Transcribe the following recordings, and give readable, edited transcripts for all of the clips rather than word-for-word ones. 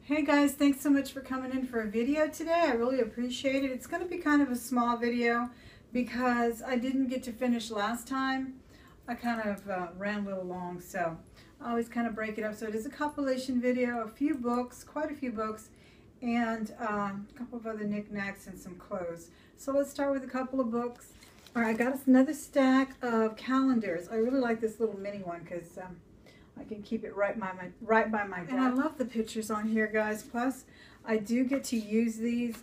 Hey guys, thanks so much for coming in for a video today. I really appreciate it. It's going to be kind of a small video because I didn't get to finish last time. I kind of ran a little long, so I always kind of break it up. So it is a compilation video, a few books, quite a few books, and a couple of other knickknacks and some clothes. So let's start with a couple of books. All right, I got us another stack of calendars. I really like this little mini one because I can keep it right by my desk. And I love the pictures on here, guys. Plus, I do get to use these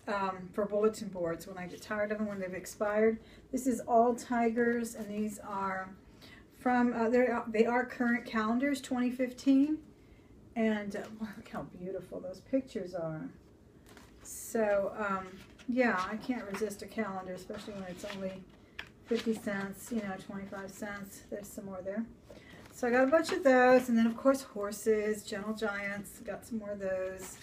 for bulletin boards when I get tired of them, when they've expired. This is all tigers, and these are from, they are current calendars, 2015. And look how beautiful those pictures are. So, yeah, I can't resist a calendar, especially when it's only 50 cents, 25 cents. There's some more there. So I got a bunch of those, and then of course horses, Gentle Giants, got some more of those.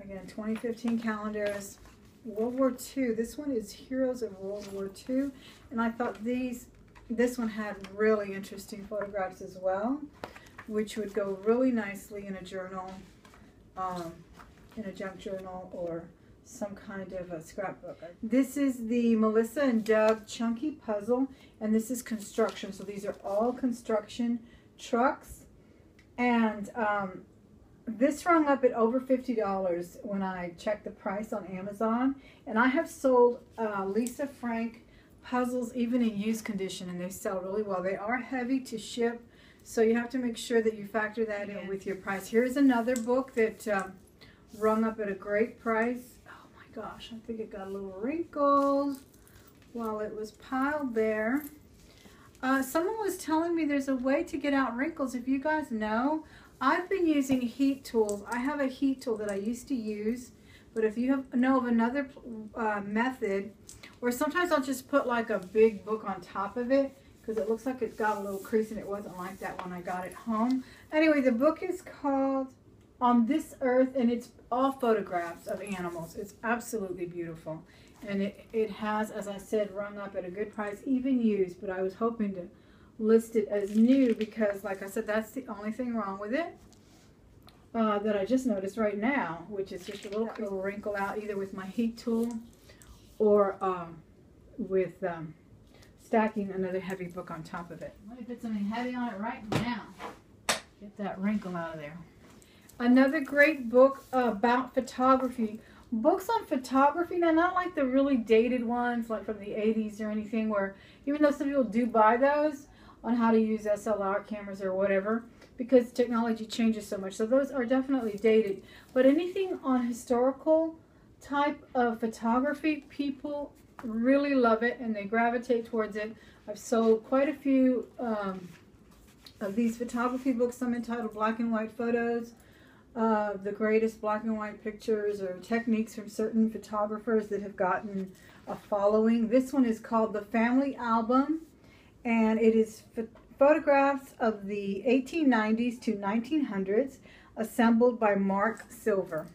Again, 2015 calendars. World War II, this one is Heroes of World War II, and I thought this one had really interesting photographs as well, which would go really nicely in a journal, in a junk journal or some kind of a scrapbook. This is the Melissa and Doug Chunky Puzzle, and this is construction. So these are all construction trucks, and this rung up at over $50 when I checked the price on Amazon. And I have sold Lisa Frank puzzles even in used condition, and they sell really well. They are heavy to ship, so you have to make sure that you factor that in with your price. Here's another book that rung up at a great price. Gosh, I think it got a little wrinkles while it was piled there. Someone was telling me there's a way to get out wrinkles. If you guys know, I've been using heat tools. I have a heat tool that I used to use, but if you know of another method, or sometimes I'll just put like a big book on top of it because it looks like it's got a little crease, and it wasn't like that when I got it home. Anyway, the book is called On This Earth, and it's all photographs of animals. It's absolutely beautiful, and it has, as I said, rung up at a good price, even used, but I was hoping to list it as new because, like I said, that's the only thing wrong with it that I just noticed right now, which is just a little wrinkle out, either with my heat tool or with stacking another heavy book on top of it. Let me put something heavy on it right now. Get that wrinkle out of there. Another great book about photography. Books on photography, now not like the really dated ones like from the 80s or anything, where even though some people do buy those on how to use SLR cameras or whatever, because technology changes so much. So those are definitely dated. But anything on historical type of photography, people really love it and they gravitate towards it. I've sold quite a few of these photography books, some entitled Black and White Photos, the greatest black and white pictures or techniques from certain photographers that have gotten a following. This one is called The Family Album, and it is photographs of the 1890s to 1900s assembled by Mark Silver.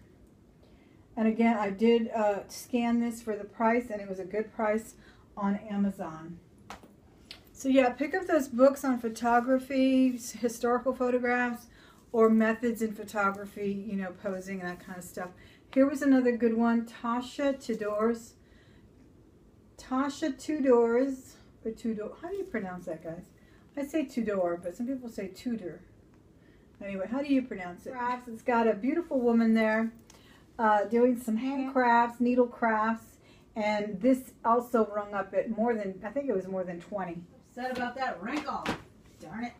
And again, I did scan this for the price, and it was a good price on Amazon. So yeah, pick up those books on photography, historical photographs, or methods in photography, posing and that kind of stuff. Here was another good one, Tasha Tudor's, or Tudor, how do you pronounce that, guys? I say Tudor, but some people say Tudor. Anyway, how do you pronounce it? Crafts. It's got a beautiful woman there doing some handcrafts, needle crafts, and this also rung up at more than, I think it was more than 20. Upset about that wrinkle, darn it.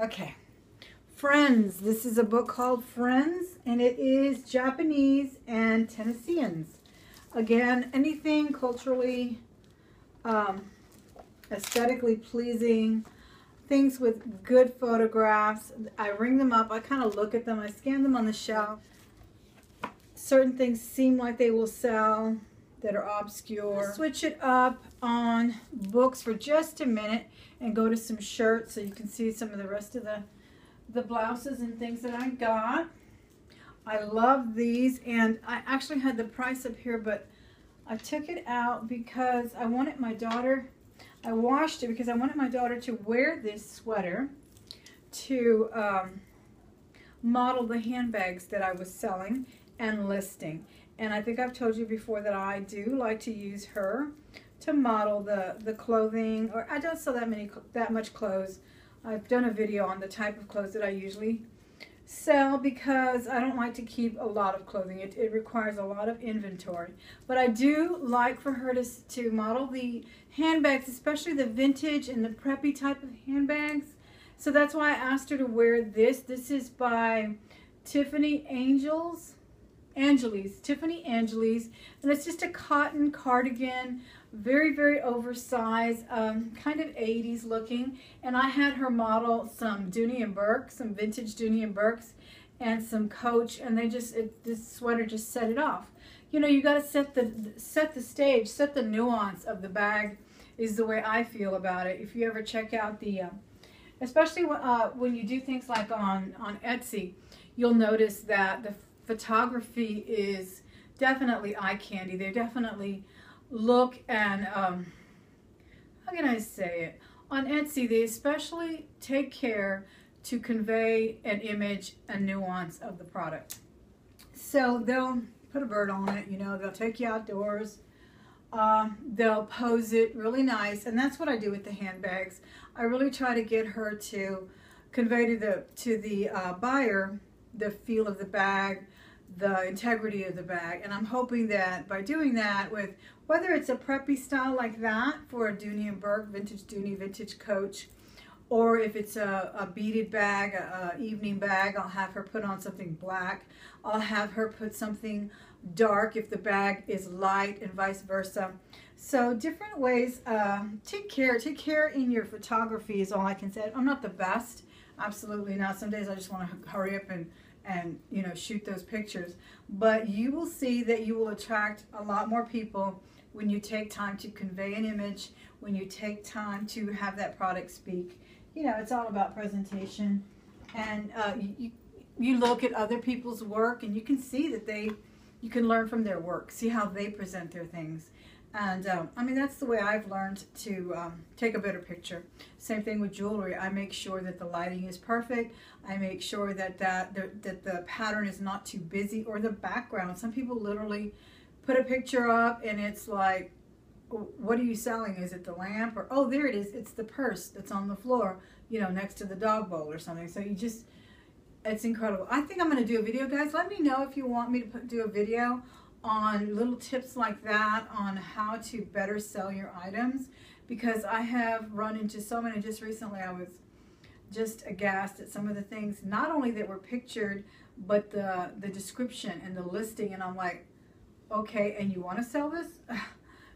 Okay. Friends. This is a book called Friends, and it is Japanese and Tennesseans. Again, anything culturally, aesthetically pleasing, things with good photographs. I ring them up, I kind of look at them, I scan them on the shelf. Certain things seem like they will sell that are obscure. Switch it up on books for just a minute and go to some shirts so you can see some of the rest of the blouses and things that I got. I love these, and I actually had the price up here, but I took it out because I wanted my daughter, I washed it because I wanted my daughter to wear this sweater to model the handbags that I was selling and listing. And I think I've told you before that I do like to use her to model the clothing, or I don't sell that much clothes. I've done a video on the type of clothes that I usually sell because I don't like to keep a lot of clothing. It requires a lot of inventory. But I do like for her to model the handbags, especially the vintage and the preppy type of handbags. So that's why I asked her to wear this. This is by Tiffany Angeles, Tiffany Angeles, and it's just a cotton cardigan, very, very oversized, kind of 80s looking. And I had her model some Dooney and Burke, some vintage Dooney and Burks, and some Coach, and this sweater just set it off. You know, you got to set the stage, set the nuance of the bag, is the way I feel about it. If you ever check out the, especially when you do things like on Etsy, you'll notice that the photography is definitely eye candy. They definitely look and, how can I say it? On Etsy, they especially take care to convey an image, a nuance of the product. So they'll put a bird on it, you know, they'll take you outdoors. They'll pose it really nice, and that's what I do with the handbags. I really try to get her to convey to the buyer the feel of the bag, the integrity of the bag, and I'm hoping that by doing that, with whether it's a preppy style like that for a Dooney and Burke, vintage Dooney, vintage Coach, or if it's a beaded bag, a evening bag, I'll have her put on something black. I'll have her put something dark if the bag is light, and vice versa. So different ways. Take care in your photography is all I can say. I'm not the best, absolutely not. Some days I just want to hurry up and you know, shoot those pictures. But you will see that you will attract a lot more people when you take time to convey an image, when you take time to have that product speak. You know, it's all about presentation. And you look at other people's work and you can see that you can learn from their work, see how they present their things. And I mean, that's the way I've learned to take a better picture. Same thing with jewelry. I make sure that the lighting is perfect. I make sure that the pattern is not too busy, or the background. Some people literally put a picture up and it's like, what are you selling? Is it the lamp? Or, oh, there it is. It's the purse that's on the floor, you know, next to the dog bowl or something. So it's incredible. I think I'm going to do a video, guys. Let me know if you want me to do a video on little tips like that on how to better sell your items, because I have run into so many. Just recently I was just aghast at some of the things, not only that were pictured, but the description and the listing, and I'm like, okay, and you want to sell this?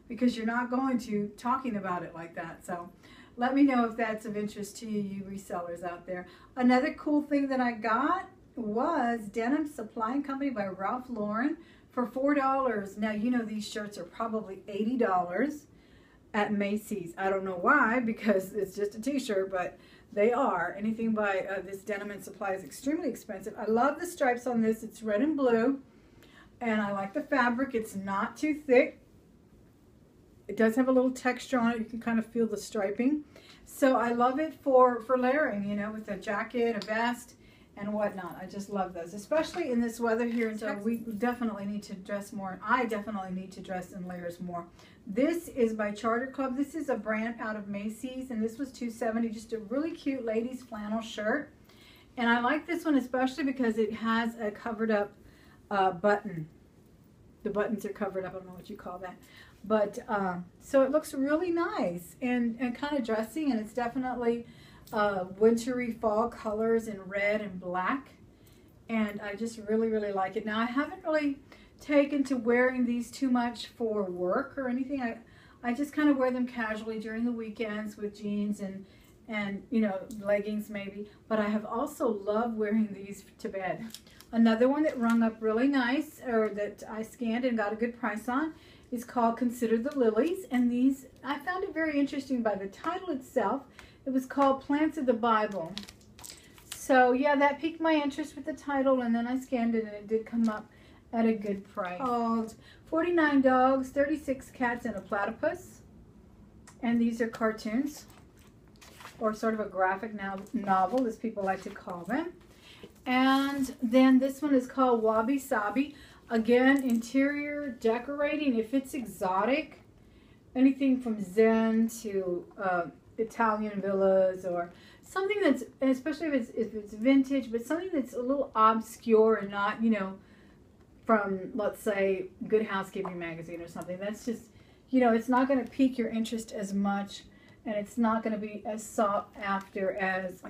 Because you're not going to talking about it like that. So let me know if that's of interest to you resellers out there. Another cool thing that I got was Denim Supply & Company by Ralph Lauren for $4. Now, you know these shirts are probably $80 at Macy's. I don't know why, because it's just a t-shirt, but they are. Anything by this Denim & Supply is extremely expensive. I love the stripes on this. It's red and blue, and I like the fabric. It's not too thick. It does have a little texture on it. You can kind of feel the striping. So I love it for layering, you know, with a jacket, a vest, and whatnot. I just love those, especially in this weather here in Texas. We definitely need to dress more. I definitely need to dress in layers more. This is by Charter Club. This is a brand out of Macy's, and this was $2.70. Just a really cute ladies flannel shirt. And I like this one especially because it has a covered up button. The buttons are covered up. I don't know what you call that. But so it looks really nice and kind of dressy, and it's definitely wintry fall colors in red and black, and I just really, really like it. Now, I haven't really taken to wearing these too much for work or anything. I just kind of wear them casually during the weekends with jeans and you know, leggings maybe, but I have also loved wearing these to bed. Another one that rung up really nice, or that I scanned and got a good price on, is called Consider the Lilies, and these, I found it very interesting by the title itself. It was called Plants of the Bible. So yeah, that piqued my interest with the title, and then I scanned it and it did come up at a good price. Called 49 Dogs, 36 Cats, and a Platypus. And these are cartoons, or sort of a graphic novel, as people like to call them. And then this one is called Wabi Sabi. Again, interior decorating. If it's exotic, anything from Zen to Italian villas, or something that's, especially if it's vintage, but something that's a little obscure and not, you know, from, let's say, Good Housekeeping magazine or something. That's just, you know, it's not going to pique your interest as much, and it's not going to be as sought after as,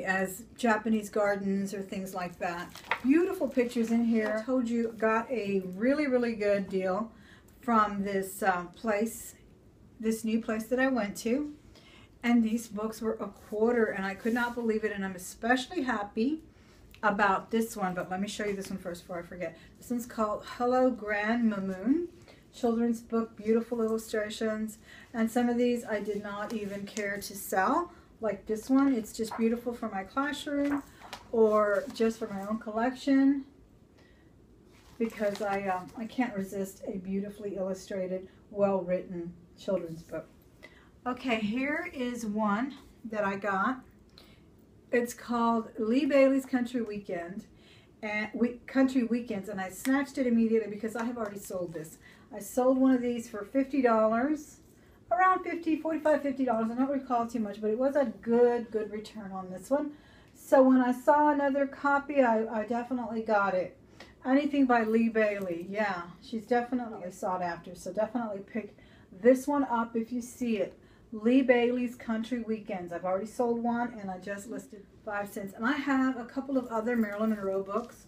as Japanese gardens or things like that. Beautiful pictures in here. I told you, got a really, really good deal from this this new place that I went to. And these books were $1/4, and I could not believe it, and I'm especially happy about this one. But let me show you this one first before I forget. This one's called Hello Grand Mamoon. Children's book, beautiful illustrations, and some of these I did not even care to sell, like this one. It's just beautiful for my classroom or just for my own collection, because I can't resist a beautifully illustrated, well-written children's book. Okay, here is one that I got. It's called Lee Bailey's Country Weekends, and I snatched it immediately because I have already sold this. I sold one of these for $50, around $45, $50. I don't recall too much, but it was a good return on this one. So when I saw another copy, I definitely got it. Anything by Lee Bailey, yeah, she's definitely sought after. So definitely pick this one up if you see it. Lee Bailey's Country Weekends. I've already sold one, and I just listed 5 cents. And I have a couple of other Marilyn Monroe books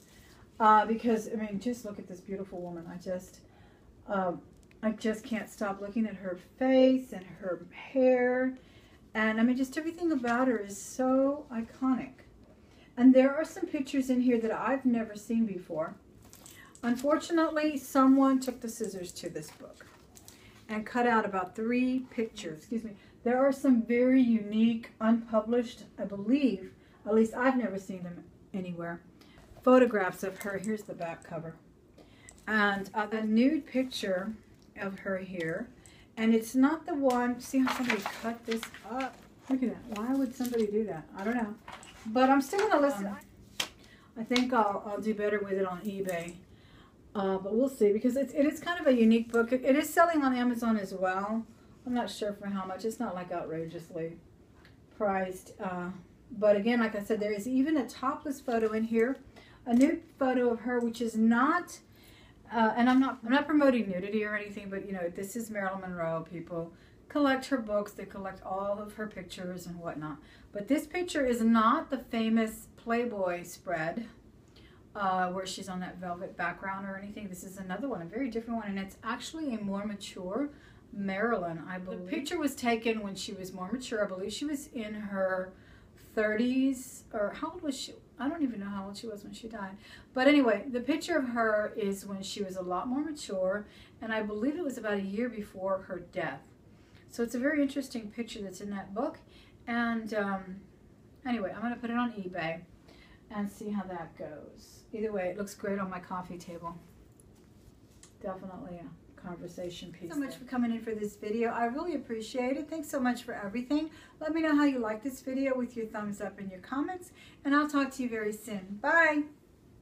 because, I mean, just look at this beautiful woman. I just can't stop looking at her face and her hair. And, I mean, just everything about her is so iconic. And there are some pictures in here that I've never seen before. Unfortunately, someone took the scissors to this book and cut out about 3 pictures. Excuse me. There are some very unique, unpublished, I believe, at least I've never seen them anywhere, photographs of her. Here's the back cover. And the nude picture of her here. And it's not the one, see how somebody cut this up? Look at that. Why would somebody do that? I don't know. But I'm still going to listen. I think I'll do better with it on eBay. But we'll see, because it is kind of a unique book. It is selling on Amazon as well. I'm not sure for how much. It's not like outrageously priced. But again, like I said, there is even a topless photo in here. A nude photo of her, which is not, and I'm not promoting nudity or anything, but you know, this is Marilyn Monroe. People collect her books. They collect all of her pictures and whatnot. But this picture is not the famous Playboy spread, where she's on that velvet background or anything. This is another one, a very different one, and it's actually a more mature Marilyn, I believe. The picture was taken when she was more mature. I believe she was in her 30s, or how old was she? I don't even know how old she was when she died. But anyway, the picture of her is when she was a lot more mature, and I believe it was about a year before her death. So it's a very interesting picture that's in that book. And anyway, I'm going to put it on eBay and see how that goes. Either way, it looks great on my coffee table. Definitely a conversation piece. Thanks so much for coming in for this video. I really appreciate it. Thanks so much for everything. Let me know how you like this video with your thumbs up and your comments, and I'll talk to you very soon. Bye.